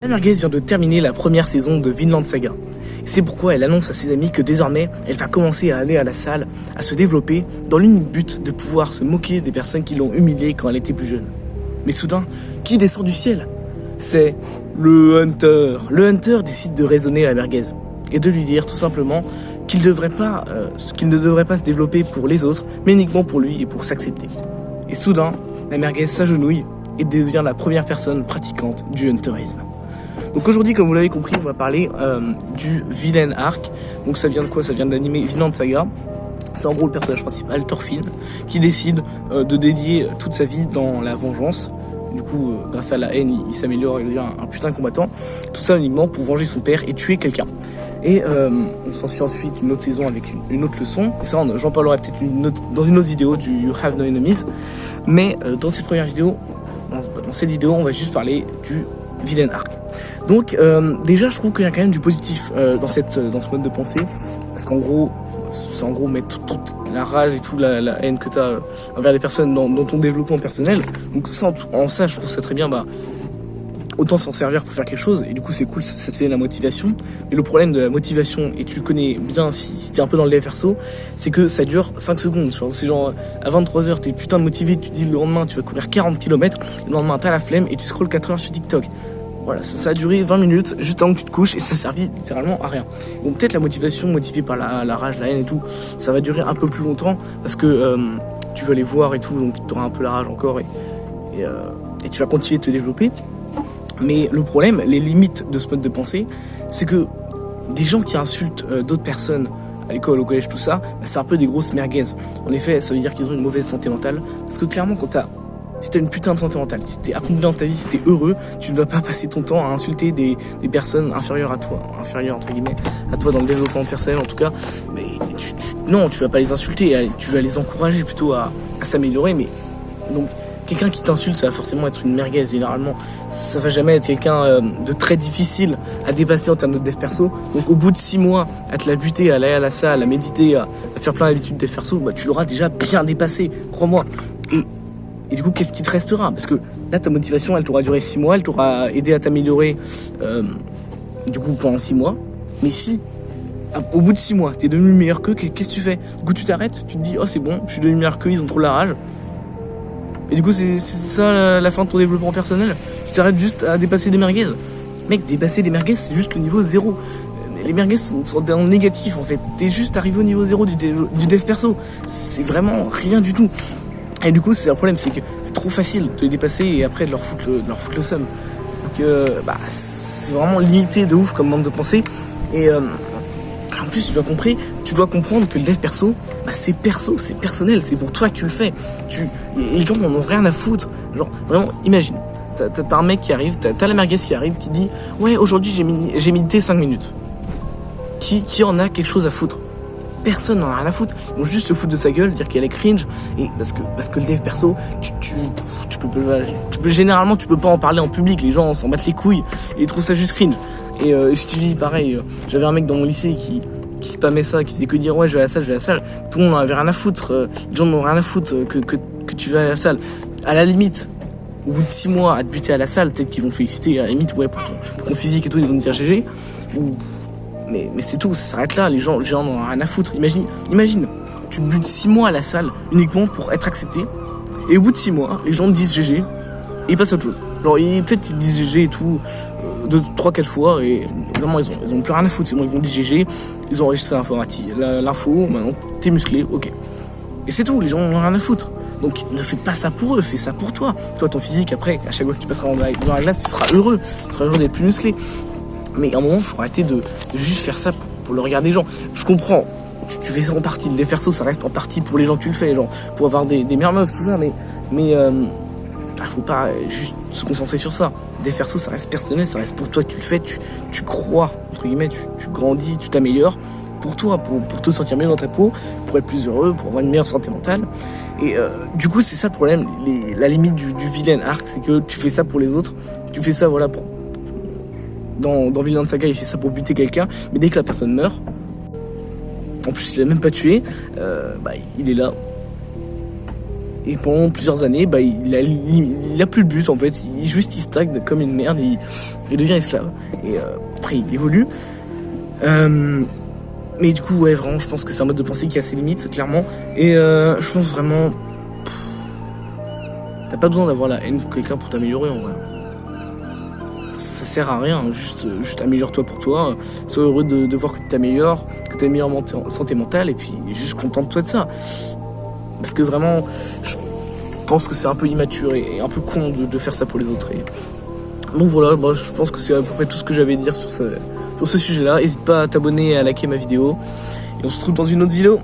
La merguez vient de terminer la première saison de Vinland Saga. C'est pourquoi elle annonce à ses amis que désormais, elle va commencer à aller à la salle, à se développer, dans l'unique but de pouvoir se moquer des personnes qui l'ont humiliée quand elle était plus jeune. Mais soudain, qui descend du ciel? C'est le Hunter. Le Hunter décide de raisonner à la merguez et de lui dire tout simplement qu'il ne devrait pas se développer pour les autres, mais uniquement pour lui et pour s'accepter. Et soudain, la merguez s'agenouille et devient la première personne pratiquante du hunterisme. Donc aujourd'hui, comme vous l'avez compris, on va parler du vilain arc. Donc ça vient de quoi? Ça vient de l'anime Vinland Saga. C'est en gros le personnage principal, Thorfinn, qui décide de dédier toute sa vie dans la vengeance. Du coup, grâce à la haine, il s'améliore et devient un putain de combattant. Tout ça uniquement pour venger son père et tuer quelqu'un. Et on s'ensuit ensuite une autre saison avec une autre leçon. Et ça, j'en parlerai peut-être dans une autre vidéo du You Have No Enemies. Mais dans cette première vidéo, dans cette vidéo, on va juste parler du vilain arc. Donc déjà je trouve qu'il y a quand même du positif dans ce mode de pensée, parce qu'en gros c'est mettre toute la rage et toute la haine que tu as envers les personnes dans ton développement personnel. Donc ça, en ça je trouve ça très bien, autant s'en servir pour faire quelque chose, et du coup c'est cool, ça te fait la motivation. Mais le problème de la motivation, et tu le connais bien si t'es un peu dans le dev perso, c'est que ça dure 5 secondes. C'est genre à 23h t'es putain de motivé, tu te dis le lendemain tu vas courir 40 km, le lendemain t'as la flemme et tu scrolles 4 heures sur TikTok. Voilà, ça a duré 20 minutes juste avant que tu te couches et ça servait littéralement à rien. Donc peut-être la motivation motivée par la rage, la haine et tout, ça va durer un peu plus longtemps parce que tu vas les voir et tout, donc tu auras un peu la rage encore et tu vas continuer de te développer. Mais le problème, les limites de ce mode de pensée, c'est que des gens qui insultent d'autres personnes à l'école, au collège, tout ça, c'est un peu des grosses merguez. En effet, ça veut dire qu'ils ont une mauvaise santé mentale. Parce que clairement, si t'as une putain de santé mentale, si t'es accompli dans ta vie, si t'es heureux, tu ne vas pas passer ton temps à insulter des personnes inférieures à toi, inférieures entre guillemets, à toi dans le développement personnel en tout cas. Mais non, tu vas pas les insulter, tu vas les encourager plutôt à s'améliorer. Mais donc, quelqu'un qui t'insulte, ça va forcément être une merguez généralement. Ça va jamais être quelqu'un de très difficile à dépasser en termes de dev perso. Donc au bout de 6 mois, à te la buter, à aller à la salle, à méditer, à faire plein d'habitudes dev perso, tu l'auras déjà bien dépassé, crois-moi. Et du coup, qu'est-ce qui te restera? Parce que là, ta motivation, elle t'aura duré 6 mois, elle t'aura aidé à t'améliorer du coup pendant 6 mois. Mais si, au bout de 6 mois, t'es devenu meilleur qu'eux, qu'est-ce que tu fais? Du coup, tu t'arrêtes, tu te dis, oh c'est bon, je suis devenu meilleur qu'eux, ils ont trop la rage. Et du coup, c'est ça la fin de ton développement personnel. Tu t'arrêtes juste à dépasser des merguez. Mec, dépasser des merguez, c'est juste le niveau 0. Les merguez sont dans le négatif en fait. T'es juste arrivé au niveau 0 du dev perso. C'est vraiment rien du tout. Et du coup, c'est un problème, c'est que c'est trop facile de les dépasser et après de leur foutre le seum. Donc, c'est vraiment limité de ouf comme bande de pensée. Et en plus, tu dois comprendre que le dev perso, c'est perso, c'est personnel, c'est pour toi que tu le fais. Les gens n'en ont rien à foutre. Genre, vraiment, imagine, t'as un mec qui arrive, t'as la merguez qui arrive, qui dit « Ouais, aujourd'hui, j'ai médité 5 minutes. » Qui en a quelque chose à foutre? Personne n'en a rien à foutre. Ils vont juste se foutre de sa gueule, dire qu'elle est cringe. Et parce que le dev perso, généralement, tu peux pas en parler en public. Les gens s'en battent les couilles et ils trouvent ça juste cringe. Et je te dis pareil, j'avais un mec dans mon lycée qui spammait ça, qui faisait que dire ouais je vais à la salle. Tout le monde n'en avait rien à foutre. Les gens n'ont rien à foutre que tu vas à la salle. À la limite, au bout de 6 mois à te buter à la salle, peut-être qu'ils vont te féliciter. À la limite, ouais, pour ton physique et tout, ils vont te dire GG. Mais c'est tout, ça s'arrête là, les gens n'en ont rien à foutre. Imagine, tu butes 6 mois à la salle uniquement pour être accepté, et au bout de 6 mois, les gens te disent GG, et ils passent à autre chose. Genre, peut-être ils te disent GG et tout, 2-3-4 fois, et vraiment, ils ont plus rien à foutre. C'est bon, ils vont dire GG, ils ont enregistré l'info, maintenant t'es musclé, ok. Et c'est tout, les gens n'en ont rien à foutre. Donc ne fais pas ça pour eux, fais ça pour toi. Toi, ton physique, après, à chaque fois que tu passeras dans la glace, tu seras heureux d'être plus musclé. Mais à un moment, il faut arrêter de juste faire ça pour le regard des gens. Je comprends, tu fais ça en partie. Le dev perso, ça reste en partie pour les gens que tu le fais, genre pour avoir des meilleures meufs, tout ça. Mais faut pas juste se concentrer sur ça. Le dev perso, ça reste personnel, ça reste pour toi que tu le fais. Tu crois, entre guillemets, tu grandis, tu t'améliores pour toi, pour te sentir mieux dans ta peau, pour être plus heureux, pour avoir une meilleure santé mentale. Et du coup, c'est ça le problème. La limite du vilain arc, c'est que tu fais ça pour les autres. Tu fais ça, voilà, dans Vinland Saga, il fait ça pour buter quelqu'un, mais dès que la personne meurt, en plus il l'a même pas tué, il est là. Et pendant plusieurs années, il a plus de but en fait. Il stagne comme une merde. Il devient esclave. Et après, il évolue. Mais du coup, ouais, vraiment, je pense que c'est un mode de pensée qui a ses limites, clairement. Et je pense vraiment... T'as pas besoin d'avoir la haine pour quelqu'un pour t'améliorer, en vrai. Ça sert à rien, juste améliore-toi pour toi. Sois heureux de voir que tu t'améliores, que tu as une meilleure santé mentale, et puis juste contente-toi de ça. Parce que vraiment, je pense que c'est un peu immature et un peu con de faire ça pour les autres. Donc voilà, moi, je pense que c'est à peu près tout ce que j'avais à dire sur ce sujet-là. N'hésite pas à t'abonner et à liker ma vidéo. Et on se retrouve dans une autre vidéo.